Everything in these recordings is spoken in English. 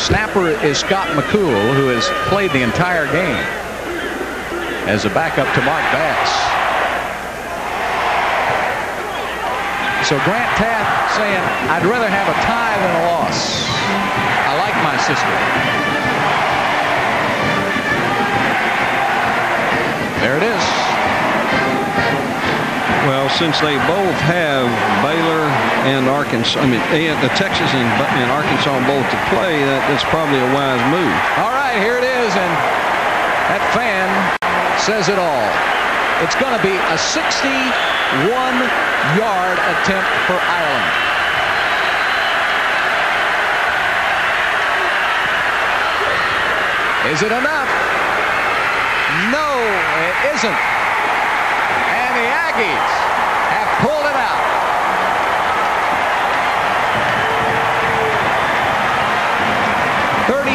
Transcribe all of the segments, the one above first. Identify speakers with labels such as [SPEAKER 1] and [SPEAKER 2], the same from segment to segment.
[SPEAKER 1] Snapper is Scott McCool, who has played the entire game as a backup to Mark Bass. So Grant Taft saying, I'd rather have a tie than a loss. I like my sister. There it is.
[SPEAKER 2] Well, since they both have Baylor and Arkansas, the Texas and Arkansas both to play, that's probably a wise move.
[SPEAKER 1] All right, here it is, and that fan says it all. It's going to be a 61-yard attempt for Ireland. Is it enough? No, it isn't. And the Aggies have pulled it out.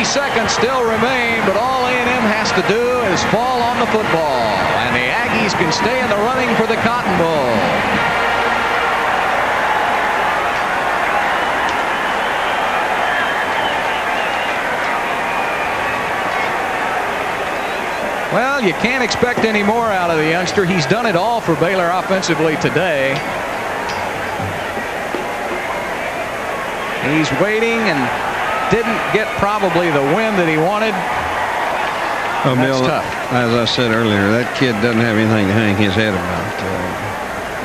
[SPEAKER 1] Seconds still remain, but all A&M has to do is fall on the football, and the Aggies can stay in the running for the Cotton Bowl. Well, you can't expect any more out of the youngster. He's done it all for Baylor offensively today. He's waiting and didn't get probably the win that he wanted.
[SPEAKER 2] Well,
[SPEAKER 1] That's
[SPEAKER 2] Bill,
[SPEAKER 1] tough.
[SPEAKER 2] as I said earlier, that kid doesn't have anything to hang his head about.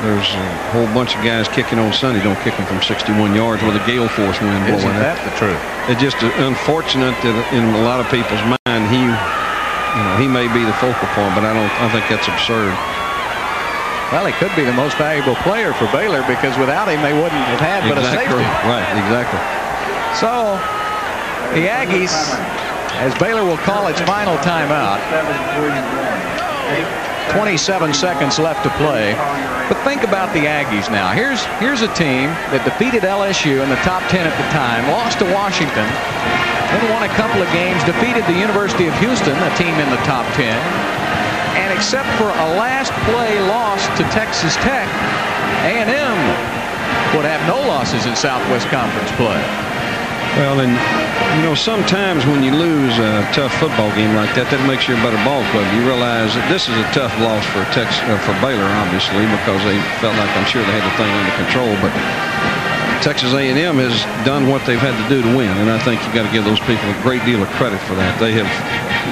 [SPEAKER 2] There's a whole bunch of guys kicking on Sunday don't kick them from 61 yards with a gale force wind blowing.
[SPEAKER 1] Isn't that the truth?
[SPEAKER 2] It's just unfortunate that in a lot of people's mind he may be the focal point, but I think that's absurd.
[SPEAKER 1] Well, he could be the most valuable player for Baylor, because without him they wouldn't have had but a safety.
[SPEAKER 2] Right, exactly.
[SPEAKER 1] So the Aggies, as Baylor will call its final timeout, 27 seconds left to play. But think about the Aggies now. Here's a team that defeated LSU in the top 10 at the time, lost to Washington, then won a couple of games, defeated the University of Houston, a team in the top 10, and except for a last play loss to Texas Tech, A&M would have no losses in Southwest Conference play.
[SPEAKER 2] Well, and sometimes when you lose a tough football game like that, that makes you a better ball club. You realize that this is a tough loss for Baylor, obviously, because they felt like, I'm sure they had the thing under control. But Texas A&M has done what they've had to do to win, and I think you got to give those people a great deal of credit for that.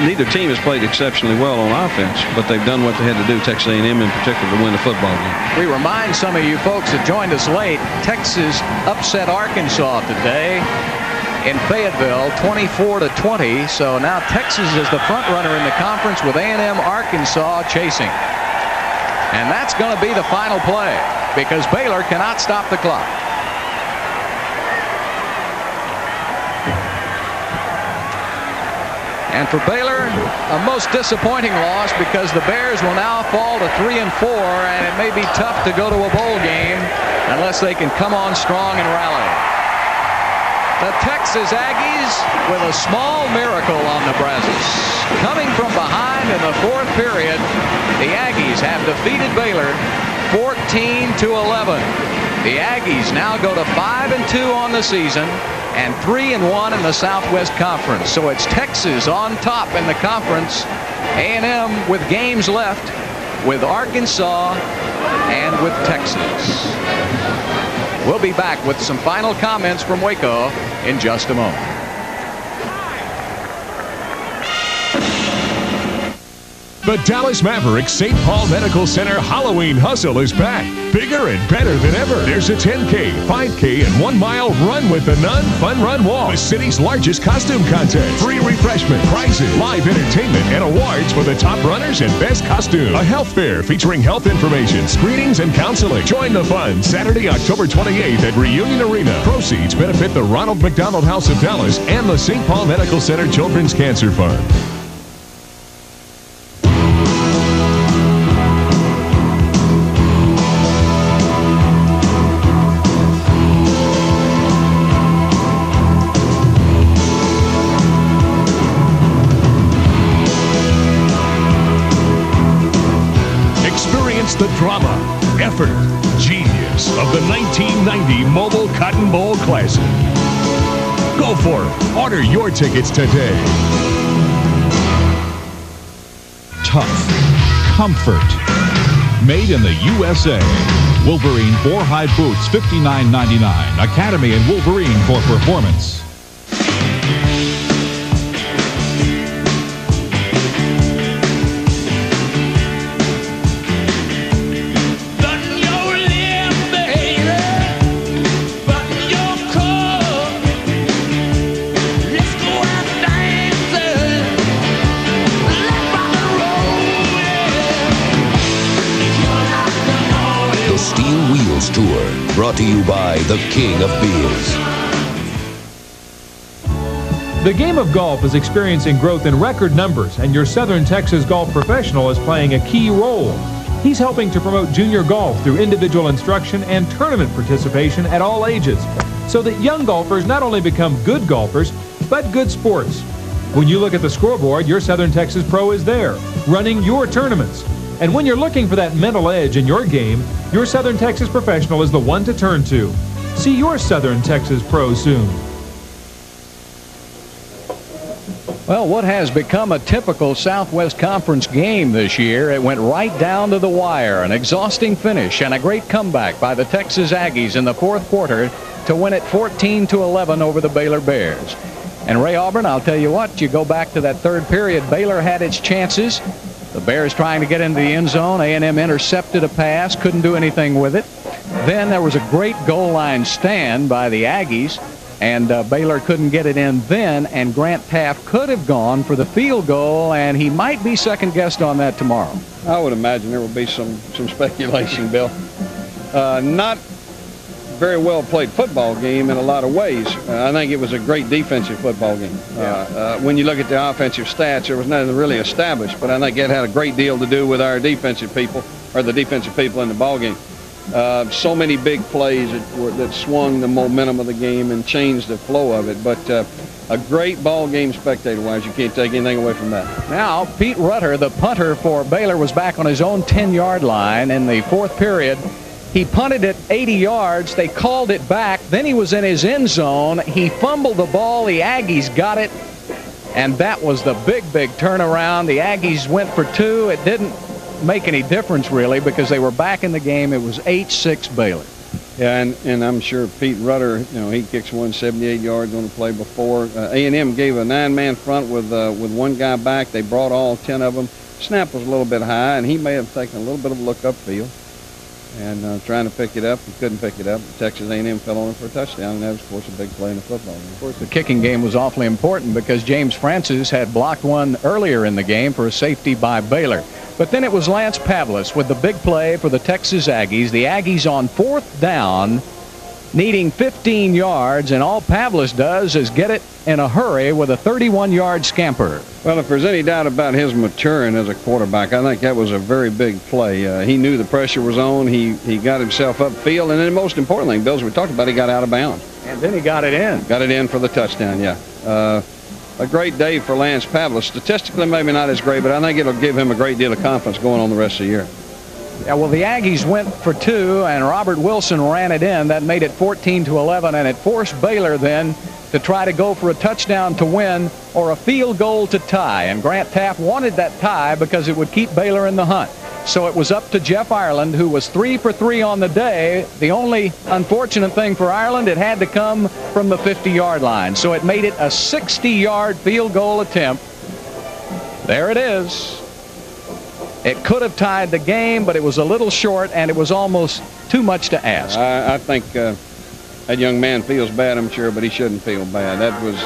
[SPEAKER 2] Neither team has played exceptionally well on offense, but they've done what they had to do, Texas A&M in particular, to win the football game.
[SPEAKER 1] We remind some of you folks that joined us late, Texas upset Arkansas today in Fayetteville, 24-20. So now Texas is the front runner in the conference, with A&M Arkansas chasing. And that's going to be the final play, because Baylor cannot stop the clock. And for Baylor, a most disappointing loss, because the Bears will now fall to 3-4, and it may be tough to go to a bowl game unless they can come on strong and rally. The Texas Aggies with a small miracle on the Brazos. Coming from behind in the fourth period, the Aggies have defeated Baylor 14-11. The Aggies now go to 5-2 on the season and 3-1 in the Southwest Conference. So it's Texas on top in the conference. A&M with games left with Arkansas and with Texas. We'll be back with some final comments from Waco in just a moment.
[SPEAKER 3] The Dallas Mavericks St. Paul Medical Center Halloween Hustle is back. Bigger and better than ever. There's a 10K, 5K, and 1 mile run with the Nun Fun Run Walk. The city's largest costume contest. Free refreshment, prizes, live entertainment, and awards for the top runners and best costume. A health fair featuring health information, screenings, and counseling. Join the fun Saturday, October 28th at Reunion Arena. Proceeds benefit the Ronald McDonald House of Dallas and the St. Paul Medical Center Children's Cancer Fund. The drama, effort, genius of the 1990 Mobile Cotton Bowl Classic. Go for it. Order your tickets today.
[SPEAKER 4] Tough. Comfort. Made in the USA. Wolverine 4-high boots, $59.99. Academy and Wolverine for performance.
[SPEAKER 5] Tour, brought to you by the King of Beers.
[SPEAKER 6] The game of golf is experiencing growth in record numbers, and your Southern Texas golf professional is playing a key role. He's helping to promote junior golf through individual instruction and tournament participation at all ages, so that young golfers not only become good golfers, but good sports. When you look at the scoreboard, your Southern Texas Pro is there, running your tournaments. And when you're looking for that mental edge in your game, your Southern Texas professional is the one to turn to. See your Southern Texas Pro soon.
[SPEAKER 1] Well, what has become a typical Southwest Conference game this year, it went right down to the wire. An exhausting finish and a great comeback by the Texas Aggies in the fourth quarter to win it 14-11 over the Baylor Bears. And Ray Auburn, I'll tell you what, you go back to that third period, Baylor had its chances. The Bears trying to get into the end zone. A&M intercepted a pass, couldn't do anything with it. Then there was a great goal line stand by the Aggies, and Baylor couldn't get it in then, and Grant Taft could have gone for the field goal, and he might be second-guessed on that tomorrow.
[SPEAKER 2] I would imagine there will be some speculation, Bill. Not very well played football game in a lot of ways. I think it was a great defensive football game. When you look at the offensive stats, there was nothing really established, but I think it had a great deal to do with our defensive people, or the defensive people in the ball game. So many big plays that swung the momentum of the game and changed the flow of it. But a great ball game spectator-wise. You can't take anything away from that.
[SPEAKER 1] Now, Pete Rutter, the punter for Baylor, was back on his own 10-yard line in the fourth period. He punted it 80 yards. They called it back. Then he was in his end zone. He fumbled the ball. The Aggies got it. And that was the big turnaround. The Aggies went for two. It didn't make any difference, really, because they were back in the game. It was 8-6 Baylor.
[SPEAKER 2] Yeah, and I'm sure Pete Rutter, he kicks 178 yards on the play before. A&M gave a 9-man front with one guy back. They brought all 10 of them. Snap was a little bit high, and he may have taken a little bit of a look upfield. And trying to pick it up, he couldn't pick it up. Texas A&M fell on it for a touchdown, and that was, of course, a big play in the football game.
[SPEAKER 1] Of course, the kicking game was awfully important because James Francis had blocked one earlier in the game for a safety by Baylor. But then it was Lance Pavlis with the big play for the Texas Aggies. The Aggies on fourth down, needing 15 yards, and all Pavlis does is get it in a hurry with a 31-yard scamper.
[SPEAKER 2] Well, if there's any doubt about his maturing as a quarterback, I think that was a very big play. He knew the pressure was on. He got himself upfield, and then most importantly, Bill, as we talked about, he got out of bounds.
[SPEAKER 1] And then he got it in.
[SPEAKER 2] Got it in for the touchdown, yeah. A great day for Lance Pavlis. Statistically, maybe not as great, but I think it'll give him a great deal of confidence going on the rest of the year.
[SPEAKER 1] Yeah, well, the Aggies went for two, and Robert Wilson ran it in. That made it 14-11, and it forced Baylor then to try to go for a touchdown to win or a field goal to tie. And Grant Taft wanted that tie because it would keep Baylor in the hunt. So it was up to Jeff Ireland, who was 3 for 3 on the day. The only unfortunate thing for Ireland, it had to come from the 50-yard line. So it made it a 60-yard field goal attempt. There it is. It could have tied the game, but it was a little short, and it was almost too much to ask.
[SPEAKER 2] I think that young man feels bad, I'm sure, but he shouldn't feel bad.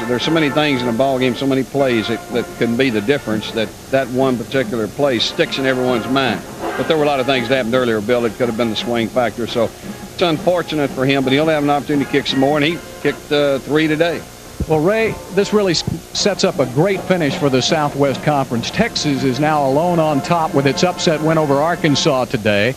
[SPEAKER 2] There's so many things in a ball game, so many plays that can be the difference, that one particular play sticks in everyone's mind. But there were a lot of things that happened earlier, Bill, that could have been the swing factor. So it's unfortunate for him, but he'll have an opportunity to kick some more, and he kicked 3 today.
[SPEAKER 1] Well, Ray, this really sets up a great finish for the Southwest Conference. Texas is now alone on top with its upset win over Arkansas today.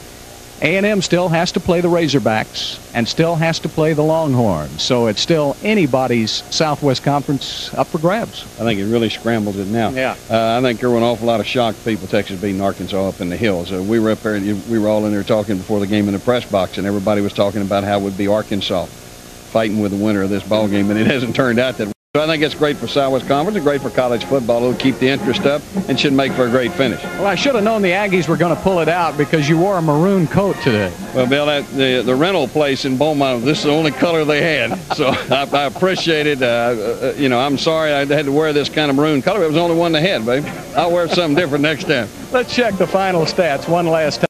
[SPEAKER 1] A&M still has to play the Razorbacks and still has to play the Longhorns. So it's still anybody's Southwest Conference up for grabs.
[SPEAKER 2] I think it really scrambles it now.
[SPEAKER 1] Yeah.
[SPEAKER 2] I think there were an awful lot of shocked people, Texas beating Arkansas up in the hills. We were up there, we were all in there talking before the game in the press box, and everybody was talking about how it would be Arkansas. fighting with the winner of this ball game, and it hasn't turned out that way. So I think it's great for Southwest Conference and great for college football. It'll keep the interest up and should make for a great finish.
[SPEAKER 1] Well, I should have known the Aggies were going to pull it out because you wore a maroon coat today.
[SPEAKER 2] Well, Bill, the rental place in Beaumont, this is the only color they had. So I appreciate it. You know, I'm sorry I had to wear this kind of maroon color. It was the only one they had, babe. I'll wear something different next time.
[SPEAKER 1] Let's check the final stats one last time.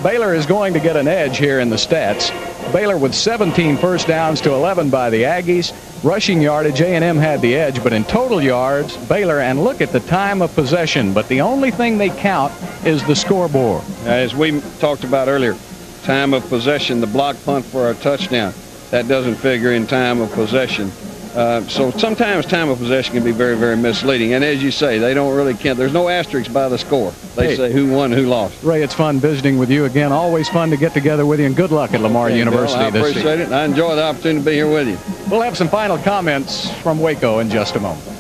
[SPEAKER 1] Baylor is going to get an edge here in the stats. Baylor with 17 first downs to 11 by the Aggies. Rushing yardage, A&M had the edge, but in total yards, Baylor, and look at the time of possession, but the only thing they count is the scoreboard.
[SPEAKER 2] As we talked about earlier, time of possession, the block punt for a touchdown, that doesn't figure in time of possession. So sometimes time of possession can be very, very misleading. And as you say, they don't really count. There's no asterisk by the score. They say who won, who lost.
[SPEAKER 1] Ray, it's fun visiting with you again. Always fun to get together with you, and good luck at Lamar University this season.
[SPEAKER 2] I appreciate it, and I enjoy the opportunity to be here with you.
[SPEAKER 1] We'll have some final comments from Waco in just a moment.